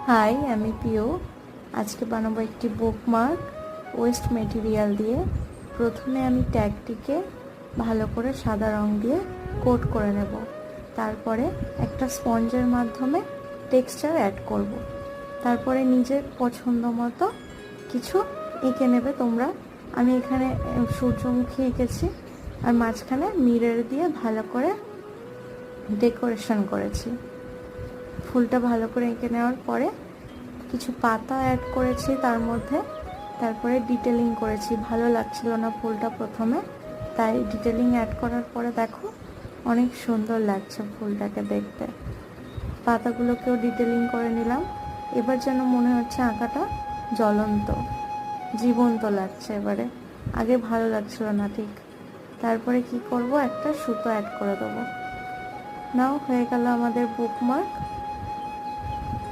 High, আমি পিও। আজকে বানাবো একটি বুকমার্ক ওয়েস্ট মেটেরিয়াল দিয়ে। প্রথমে আমি ট্যাগটিকে ভালো করে সাদা রং দিয়ে কোট করে নেব। তারপরে একটা স্পঞ্জের মাধ্যমে টেক্সচার অ্যাড করব। তারপরে নিজের পছন্দ মতো কিছু এঁকে নেবে তোমরা। আমি এখানে সূর্যমুখী এঁকেছি, আর মাঝখানে মিরর দিয়ে ভালো করে ডেকোরেশন করেছি। ফুলটা ভালো করে এঁকে নেওয়ার পরে কিছু পাতা অ্যাড করেছি তার মধ্যে। তারপরে ডিটেলিং করেছি, ভালো লাগছিল না ফুলটা প্রথমে, তাই ডিটেলিং অ্যাড করার পরে দেখো অনেক সুন্দর লাগছে ফুলটাকে দেখতে। পাতাগুলোকেও ডিটেলিং করে নিলাম। এবার যেন মনে হচ্ছে আঁকাটা জ্বলন্ত, জীবন্ত লাগছে এবারে। আগে ভালো লাগছিল না ঠিক। তারপরে কি করব, একটা সুতো অ্যাড করে দেবো। নাও হয়ে গেল আমাদের বুকমার্ক।